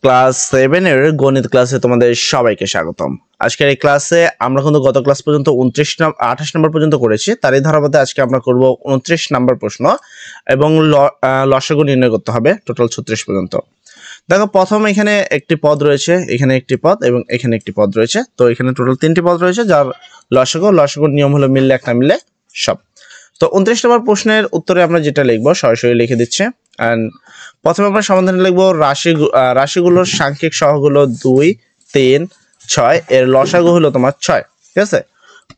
Class 7 এর গণিত ক্লাসে তোমাদের সবাইকে স্বাগতম। আজকের এই ক্লাসে আমরা কিন্তু গত ক্লাস পর্যন্ত 28 নম্বর পর্যন্ত করেছি, তারই ধারাবাহিকতায় আজকে আমরা করব 29 নম্বর প্রশ্ন এবং লসাগু নির্ণয় করতে হবে টোটাল 36 পর্যন্ত। দেখো প্রথম এখানে একটি পদ রয়েছে, এখানে একটি পদ এবং এখানে একটি পদ রয়েছে। তো এখানে টোটাল 3টি পদ রয়েছে যার লসাগুর নিয়ম হলো মিললে এক না মিললে সব। তো 29 নম্বর প্রশ্নের উত্তরে আমরা যেটা লিখবো সরাসরি লিখে দিচ্ছি। এন্ড প্রথমে আমরা সমাধানে লিখবো রাশিগুলোর সাংখ্যিক সহগগুলো 2, 3, 6 এর লসাগু হলো তোমার 6। ঠিক আছে,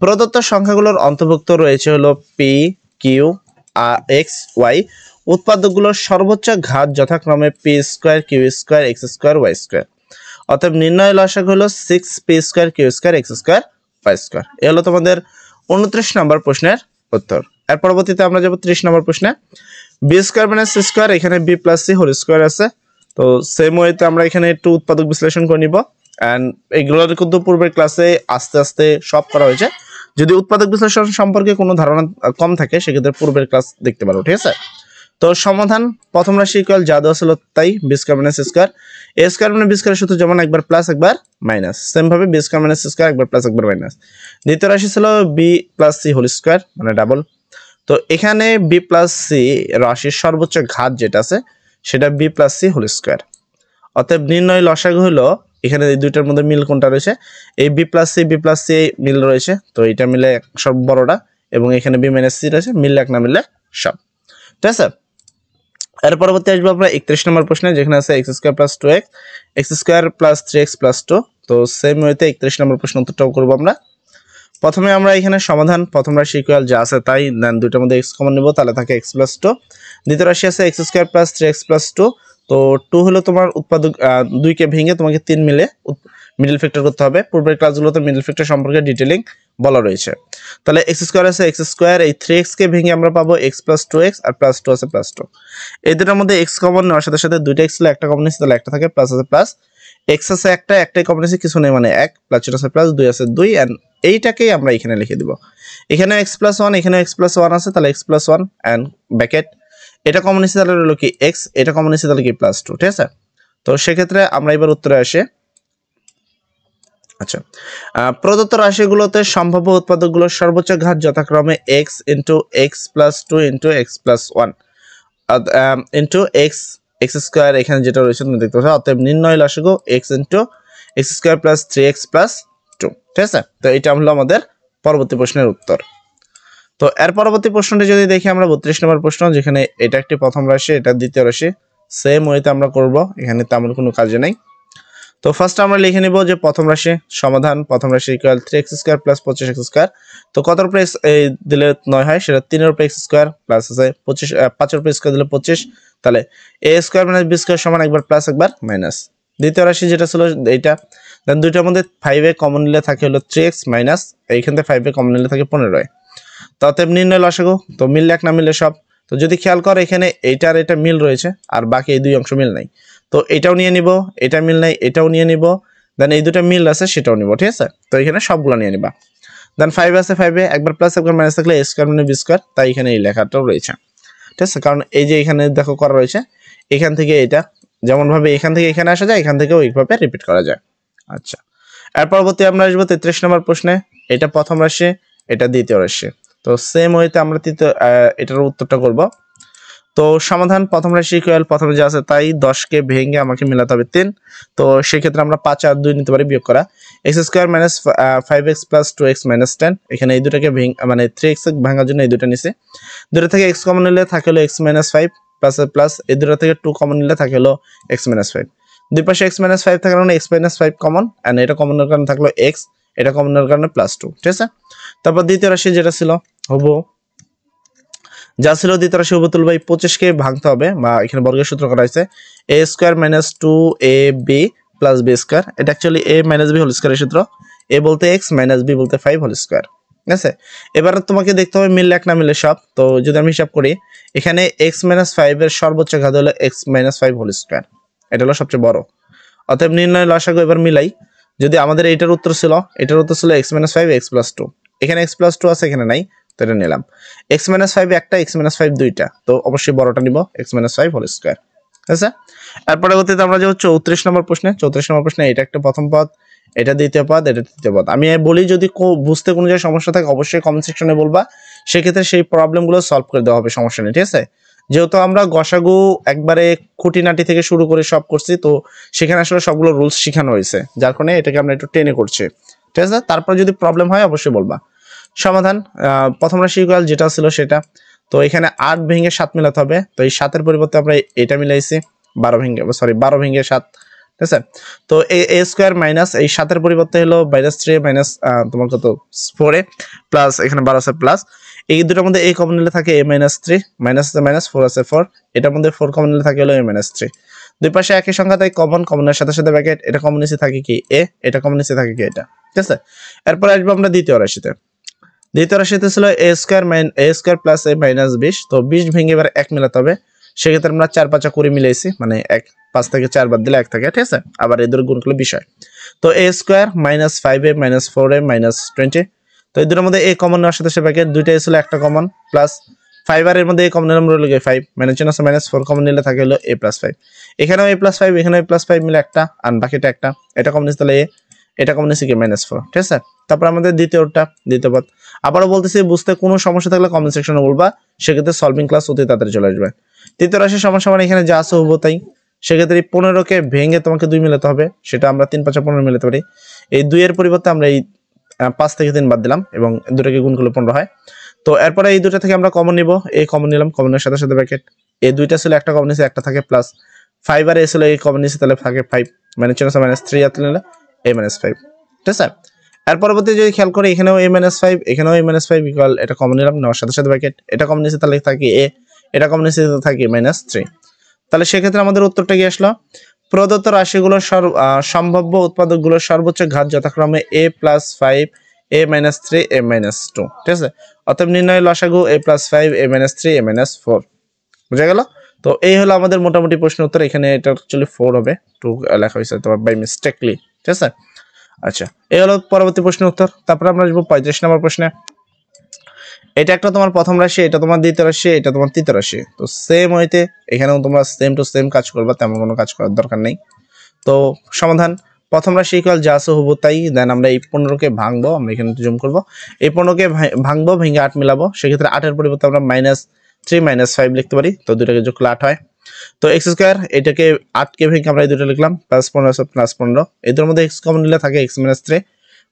প্রদত্ত সংখ্যাগুলোর অন্তর্ভুক্ত রয়েছে হলো পি, কিউ, এক্স, ওয়াই। উৎপাদকগুলোর সর্বোচ্চ ঘাত যথাক্রমে P square, Q square, X square, Y square. অতএব নির্ণয় লসাগু হলো 6p square, Q square, X square, Y square. এ হলো তোমাদের 29 নম্বর প্রশ্নের উত্তর। এর পরবর্তীতে আমরা যাব 30 নম্বর প্রশ্নে। B square minus C square, এখানে B plus C whole square আছে। তো সেম ওয়েতে আমরা এখানে একটু উৎপাদক বিশ্লেষণ করে নিব। অ্যান্ড এগুলোর কিন্তু পূর্বের ক্লাসে আস্তে আস্তে সব করা হয়েছে। যদি উৎপাদক বিশ্লেষণ সম্পর্কে কোনো ধারণা কম থাকে সেক্ষেত্রে পূর্বের ক্লাস দেখতে পারো। ঠিক আছে, তো সমাধান প্রথম রাশি ইকুয়াল যা দেওয়া ছিল তাই, B square minus C square. A square মানে বি স্কোয়ারের সূত্র যেমন একবার প্লাস একবার মাইনাস, সেম ভাবে B square minus C square একবার প্লাস একবার মাইনাস। দ্বিতীয় রাশি ছিল B plus C whole square মানে ডাবল। তো এখানে বি প্লাস সি রাশির সর্বোচ্চ ঘাত যেটা আছে সেটা B plus C whole square. অতএব নির্ণয় লসাগু হলো, এখানে এই দুইটার মধ্যে মিল কোনটা রয়েছে, এই বি প্লাস সি মিল রয়েছে। তো এটা মিলে সব বড়টা এবং এখানে বি মাইনাস সি রয়েছে, মিললে এক না মিললে সব। ঠিক আছে, এর পরবর্তী আসবো আমরা 31 নম্বর প্রশ্নে, যেখানে আছে x square plus 2x, x square plus 3x plus 2। তো সেম ওয়েতে 31 নম্বর প্রশ্ন উত্তরটাও করবো আমরা। প্রথমে আমরা এখানে সমাধান প্রথম রাশি ইকুয়াল যা আছে তাই, দেন দুইটার মধ্যে এক্স কমন নিব, তাহলে থাকে এক্স প্লাস 2। দ্বিতীয় রাশি আছে x square plus 3x plus 2। তো 2 হলো তোমার উৎপাদক, 2কে ভেঙে তোমাকে 3 মিলে মিডল ফ্যাক্টর করতে হবে। পূর্বের ক্লাসগুলোতে মিডল ফ্যাক্টর সম্পর্কে ডিটেইলিং বলা রয়েছে। তাহলে এক্স স্কোয়ার আছে এক্স স্কোয়ার, এই 3x কে ভেঙে আমরা পাবো এক্স প্লাস 2x, আর প্লাস 2 আছে প্লাস 2। এই দুটার মধ্যে এক্স কমন নেওয়ার সাথে সাথে দুইটা এক্স ছিল, একটা কমন নিচ্ছে, তাহলে একটা থাকে, প্লাস আছে প্লাস, এক্স আছে একটাই কমন নিচ্ছে, কিছু নেই মানে 1, প্লাস আছে প্লাস, 2 আছে 2, এন্ড এইটাকেই আমরা এখানে লিখে দিব। এখানে এক্স প্লাস 1, এখানে এক্স প্লাস 1 আছে, তাহলে এক্স প্লাস 1 এন্ড ব্র্যাকেট, এটা কমন নিচ্ছে তাহলে হলো কি এক্স, এটা কমন নিচ্ছে তাহলে কি প্লাস 2। ঠিক আছে, তো সেক্ষেত্রে আমরা এবার উত্তরে আসি। আচ্ছা, প্রদত্ত রাশিগুলোতে সম্ভাব্য উৎপাদকগুলোর সর্বোচ্চ ঘাত যথাক্রমে x into x plus 2 into x plus 1 into x square, এখানে যেটা রয়েছে তুমি দেখতে পাচ্ছ। অতএব নির্ণয় লসাগু x into x square plus 3x plus 2। ঠিক আছে, তো এটা হলো আমাদের পরবর্তী প্রশ্নের উত্তর। তো এর পরবর্তী প্রশ্নটি যদি দেখি আমরা 32 নম্বর প্রশ্ন, যেখানে এটা একটি প্রথম রাশি, এটা দ্বিতীয় রাশি, সেম ওয়েতে আমরা করব, এখানে তেমন কোনো কাজে নাই। তো ফার্স্ট আমরা লিখে নিব যে প্রথম রাশি সমাধান প্রথম রাশি equal 3x square plus 25x square. তো কতর উপরে দিলে 9 হয়, সেটা 3 এর উপরে x স্কোয়ার প্লাস আছে 25, 5 এর উপরে স্কোয়ার দিলে 25, তাহলে a square minus b square সমান একবার প্লাস একবার মাইনাস। দ্বিতীয় রাশি যেটা ছিল এইটা, দেন দুইটার মধ্যে 5 এ কমন নিলে থাকে হলো 3x মাইনাস, এইখান থেকে 5 এ কমন নিলে থাকে 15। তো অতএব নির্ণয় লসাগু, তো মিললে এক না মিললে সব। তো যদি খেয়াল করো এখানে এইটার এটা মিল রয়েছে আর বাকি এই দুই অংশ মিল নাই, তো এটাও নিয়ে নিব, এটা মিল নাই এটাও নিয়ে নিব, দেন এই দুটো মিল আছে সেটাও নিব। ঠিক আছে, তো এখানে সবগুলো নিয়ে নিবা। দেন 5 আছে, 5 এ একবার প্লাস একবার মাইনাস থাকলে a স্কয়ার মানে b স্কয়ার, তাই এখানে এই লেখাটাও রয়েছে। ঠিক আছে, কারণ এই যে এখানে দেখো করা রয়েছে, এখান থেকে এটা যেমন ভাবে এখান থেকে এখানে আসা যায়, এখান থেকেও এইভাবে রিপিট করা যায়। আচ্ছা, এর পরবর্তী আমরা আসবো 33 নম্বর প্রশ্নে। এটা প্রথম রাশি, এটা দ্বিতীয় রাশি। তো সেম ওয়েতে আমরা এটার উত্তরটা করব। তো সমাধান প্রথম রাশি ইকুয়াল প্রথমে যা আছে তাই, 10 কে ভেঙে আমাকে মেলাতে হবে 3। তো সেক্ষেত্রে আমরা 5 আর 2 নিতে পারি বিয়োগ করা, x square minus 5x plus 2x minus 10। এখানে এই দুটাকে মানে 3x ভাঙার জন্য এই দুটা নিছে, দুটো থেকে x কমন নিলে থাকে হলো x মাইনাস 5 প্লাস প্লাস, এই দুটো থেকে 2 কমন নিলে থাকে হলো x মাইনাস 5। দুই পাশে x মাইনাস 5 থাকার কারণে x মাইনাস 5 কমন, এন্ড এটা কমনের কারণে থাকলো x, এটা কমনের কারণে প্লাস 2। ঠিক আছে, তারপর দ্বিতীয় রাশি যেটা ছিল হবো যা ছিল দ্বিতীয় রাশি হবো তুলব, এই 25 কে ভাঙতে হবে, বা এখানে বর্গের সূত্র করা হয়েছে a square minus 2ab plus b square. এটা actually a minus b whole স্কয়ারের সূত্র, a বলতে x মাইনাস b বলতে 5 হোল স্কয়ার। ঠিক আছে, এবার তোমাকে দেখতে হবে মিললে এক না মিললে সব। তো যদি আমি হিসাব করি, এখানে x মাইনাস 5 এর সর্বোচ্চ ঘাত হলো x মাইনাস 5 হোল স্কয়ার, এটা হলো সবচেয়ে বড়। অতএব নির্ণয় লসাগু এবার মিলাই। যদি আমাদের এটার উত্তর ছিল x মাইনাস 5 x প্লাস 2, এখানে x প্লাস 2 আছে এখানে নাই, তো এটা নিলাম। x মাইনাস 5 একটা, x মাইনাস 5 দুইটা, তো অবশ্যই বড়টা নিব, x মাইনাস 5 হোল স্কয়ার। আছে। এর পরবর্তীতে আমরা যাব 34 নম্বর প্রশ্নে। 34 নম্বর প্রশ্নে এটা একটা প্রথম পদ, এটা দ্বিতীয় পদ, এটা তৃতীয় পদ। আমি বলি যদি বুঝতে কোনো জায়গায় সমস্যা থাকে অবশ্যই কমেন্ট সেকশনে বলবা, সেক্ষেত্রে সেই প্রবলেমগুলো সলভ করে দেওয়া হবে, সমস্যা নেই, ঠিক আছে। যেহেতু আমরা গসাগু একবারে খুঁটিনাটি থেকে শুরু করে সব করছি, তো সেখানে আসলে সবগুলো রুলস শেখানো হয়েছে, যার কারণে এটাকে আমরা একটু টেনে করছি, ঠিক আছে। তারপর যদি প্রবলেম হয় অবশ্যই বলবা। সমাধান, প্রথম রাশি ইকুয়াল যেটা ছিল সেটা, তো এখানে 8 ভেঙে 7 মিলাতে হবে, তো এই 7-এর পরিবর্তে আমরা এটা মিলাইছি 12 ভেঙে 7, ঠিক আছে। তো এ স্কোয়ার মাইনাস এই 7-এর পরিবর্তে হলো -3 মাইনাস তোমার কত 4 প্লাস এখানে 12 আছে প্লাস, এই দুটোর মধ্যে a কমন নিলে থাকে a -3 মাইনাস আছে মাইনাস 4 আছে 4, এটার মধ্যে 4 কমন নিলে থাকে হলো a -3, দুই পাশে একই সংখ্যা তাই কমনের সাথে সাথে ব্র্যাকেট, এটা কমন নিচে থাকে কি a, এটা কমন নিচে থাকে কি এটা, ঠিক আছে। এরপর আসবো আমরা দ্বিতীয় রাশিতে। দ্বিতীয় রাশিতে ছিল a square plus a minus 20, তো 20 ভেঙে এবার 1 মিলাতে হবে, সেক্ষেত্রে আমরা 4-5 করে মিলাইছি, মানে 1 5 থেকে 4 বাদ দিলে 1 থাকে, ঠিক আছে। আবার এই দুটো গুণ করলে বিষয়, তো a square minus 5a minus 4a minus 20, তো এই দুটোর মধ্যে a কমন নেওয়ার সাথে সাথে ব্র্যাকেট দুইটাই ছিল একটা কমন প্লাস 5 আর এর মধ্যে a কমন নিলাম রইল 5 মাইনাস চিহ্ন আছে মাইনাস 4 কমন নিলে থাকে হলো a প্লাস 5, এখানেও a প্লাস 5 এখানেও a প্লাস 5 মিলে একটা, আর বাকিটা একটা, এটা কমন নিচ্ছে তাহলে a, এটা কমন নিচ্ছে কি -4, ঠিক আছে। তারপর আমাদের দ্বিতীয় পদ। আবারও বলতেছি বুঝতে কোনো সমস্যা থাকলে কমেন্ট সেকশনে বলবা, সেক্ষেত্রে সলভিং ক্লাস অতি তাড়াতাড়ি চলে আসবে। তৃতীয় রাশি সমান সমান এখানে যা আছে হবো তাই, সেক্ষেত্রে 15কে ভেঙে তোমাকে 2 মিলাতে হবে, সেটা আমরা 3-5 15 মিলাতে পারি। এই 2 এর পরিবর্তে আমরা এই 5 থেকে 3 বাদ দিলাম এবং দুটোকে গুণ করলে 15 হয়। তো এরপরে এই দুটো থেকে আমরা কমন নিব, এই কমন নিলাম, কমনের সাথে সাথে ব্র্যাকেট, এই দুইটা ছিল একটা কমন নিছে একটা থাকে প্লাস 5 আর এ ছিল এই কমন নিছে তাহলে থাকে 5 মানে চিহ্ন আছে -3 আর নিলে a -5, ঠিক আছে। এর পরবর্তী যদি খেয়াল করি এখানেও a -5 এখানেও a -5 ইকুয়াল, এটা কমন নিলাম, নেওয়ার সাথে সাথে ব্র্যাকেট, এটা কমন নিছে তাহলে থাকে a, এটা কমন নিছে থাকে -3, তাহলে সেক্ষেত্রে আমাদের উত্তরটা কি আসলো, প্রদত্ত রাশিগুলোর সম্ভাব্য উৎপাদকগুলোর সর্বোচ্চ ঘাত যথাক্রমে a + 5 a - 3 a - 2, ঠিক আছে। অতএব নির্ণয় লসাগু a + 5 a - 3 a - 4, বুঝা গেল। তো এই হলো আমাদের মোটামুটি প্রশ্নের উত্তর, এখানে এটা অ্যাকচুয়ালি 4 হবে, 2 লেখা হয়েছে তোমার বাই মিস্টেকলি, ঠিক আছে। আচ্ছা, এই হলো পরবর্তী প্রশ্নের উত্তর। তারপর আমরা আসবো 35 নম্বর প্রশ্নে। এটা একটা তোমার প্রথম রাশি, এটা তোমার দ্বিতীয় রাশি, এটা তোমার তৃতীয় রাশি, তো সেম হইতে এখানেও তোমরা সেম টু সেম কাজ করবা, তেমন কোনো কাজ করার দরকার নেই। তো সমাধান, প্রথম রাশি ইকুয়াল যা আছে হবো তাই, দেন আমরা এই 15কে ভাঙবো, আমরা এখানে জুম করবো, এই 15কে ভাঙবো, ভেঙে 8 মিলাবো, সেক্ষেত্রে 8-এর পরিবর্তে আমরা -3 - 5 লিখতে পারি, তো দুটাকে যোগ করলে 8 হয়। তো x স্কয়ার, এটাকে 8কে ভেঙে আমরা এই দুটো লিখলাম +15 +15, এদের মধ্যে x কমন নিলে থাকে x - 3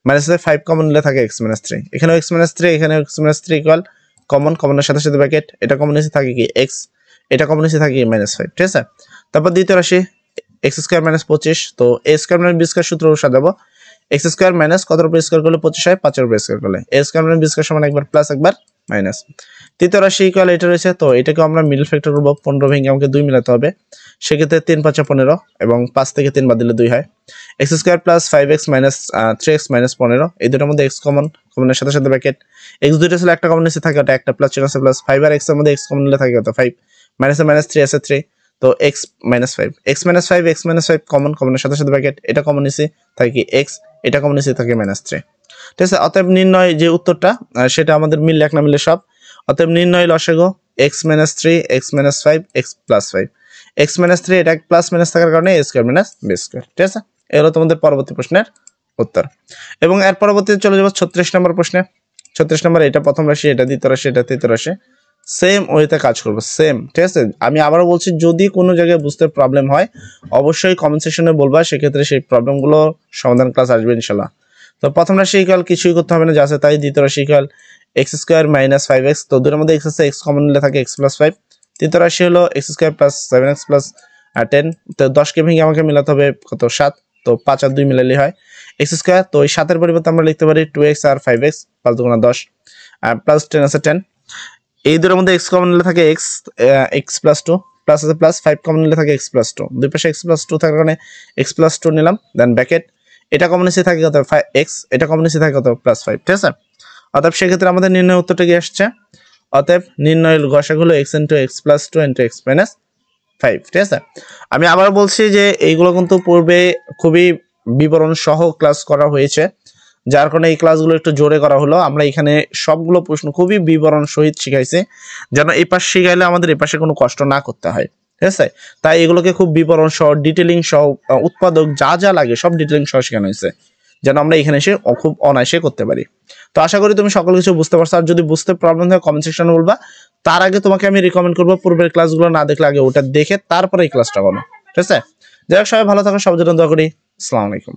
-5 কমন নিলে থাকে x - 3, এখানেও x - 3 এখানেও x - 3 ইকুয়াল কমনের সাথে সাথে ব্র্যাকেট, এটা কমন নিচে থাকে কি x, এটা কমন নিচে থাকে -5, ঠিক আছে। তারপর দ্বিতীয় রাশি x স্কয়ার -25, তো a স্কয়ার - b স্কয়ার সূত্র সাজাবো, x স্কয়ার মাইনাস কত উপর স্কয়ার করলে 25 হয়, 5 এর উপর স্কয়ার করলে, a স্কয়ার - b স্কয়ার সমান একবার প্লাস একবার মাইনাস। তৃতীয় রাশি ইকুয়াল এটা রয়েছে, তো এটাকে আমরা মিডল ফ্যাক্টর করব, 15 ভেঙে আমাকে 2 মিলাতে হবে, সেক্ষেত্রে 3 5 15 এবং 5 থেকে 3 বাদ দিলে 2 হয়। x square plus 5x minus 3x minus 15, এই দুটোর মধ্যে x কমনের সাথে সাথে ব্র্যাকেট, x দুইটা ছিল একটা কমন নিচে থাকে ওটা একটা প্লাস চিহ্ন আছে প্লাস 5 আর x এর মধ্যে x কমন নিলে থাকে কত 5 মাইনাসে -3 আছে 3, তো x - 5 x - 5 কমনের সাথে সাথে ব্র্যাকেট, এটা কমন নিচে থাকে কি x, এটা কমন নিচে থাকে -3, ঠিক আছে। অতএব নির্ণয় যে উত্তরটা সেটা আমাদের মিললে এক না মিললে সব, অতএব নির্ণয় লসাগু x - 3 x - 5 x + 5, x - 3 এটা প্লাস মাইনাস থাকার কারণে a স্কয়ার - b স্কয়ার, ঠিক আছে। এই হলো তোমাদের পরবর্তী প্রশ্নের উত্তর। এবং এর পরবর্তীতে চলে যাব 36 নম্বর প্রশ্নে। 36 নম্বর, এটা প্রথম রাশি, এটা দ্বিতীয় রাশি, এটা তৃতীয় রাশি, সেম ওয়েতে কাজ করবো, সেম, ঠিক আছে। আমি আবারও বলছি যদি কোনো জায়গায় বুঝতে প্রবলেম হয় অবশ্যই কমেন্ট সেকশনে বলবা, সেক্ষেত্রে সেই প্রবলেমগুলো সমাধান ক্লাস আসবে ইনশাল্লাহ। তো প্রথম রাশি ইকুয়াল কিছুই করতে হবে না, যা আছে তাই। দ্বিতীয় রাশি ইকুয়াল x স্কয়ার - 5x, তো দুটোর মধ্যে x আছে, x কমন নিলে থাকে x + 5। তৃতীয় রাশি হলো x square plus 7x plus 10, তো 10কে ভেঙে আমাকে মিলাতে হবে কত 7, তো 5 আর 2 মিলালেই হয় x স্কয়ার, তো এই 7-এর পরিবর্তে আমরা লিখতে পারি 2x আর 5x, 5 × 10 প্লাস 10 আছে 10, এই দুটোর মধ্যে x কমন নিলে থাকে x + 2 প্লাস আছে প্লাস 5 কমন নিলে থাকে x + 2, দুই পাশে x + 2 থাকার কারণে x + 2 নিলাম, দেন ব্র্যাকেট, এটা কমন নিচে থাকে কত 5x, এটা কমন নিচে থাকে কত +5, ঠিক আছে। অতএব সেক্ষেত্রে আমাদের নির্ণয় উত্তরটা কি আসছে, অতএব নির্ণয়ের গসাগু হলো x * x + 2 * x - 5, ঠিক আছে। আমি আবার বলছি যে এইগুলো কিন্তু পূর্বে খুবই বিবরণ সহ ক্লাস করা হয়েছে, যার কারণে এই ক্লাসগুলো একটু জোরে করা হলো। আমরা এখানে সবগুলো প্রশ্ন খুবই বিবরণ সহিত শিখাইছি, যেন এই পাশ শিখাইলে আমাদের এই পাশে কোনো কষ্ট না করতে হয়, ঠিক আছে। তাই এগুলোকে খুব বিবরণ সহ ডিটেলিং সহ উৎপাদক যা যা লাগে সব ডিটেলিং সহ শেখানো হয়েছে, যেন আমরা এখানে এসে খুব অনায়াসে করতে পারি। তো আশা করি তুমি সকল কিছু বুঝতে পারছো। আর যদি বুঝতে প্রবলেম হয় কমেন্ট সেকশনে বলবা। তার আগে তোমাকে আমি রিকমেন্ড করবো পূর্বের ক্লাসগুলো না দেখলে আগে ওটা দেখে তারপরে এই ক্লাসটা করো, ঠিক আছে। যাই হোক, সবাই ভালো থাকো, সবার জন্য দোয়া করি। আসসালামু আলাইকুম।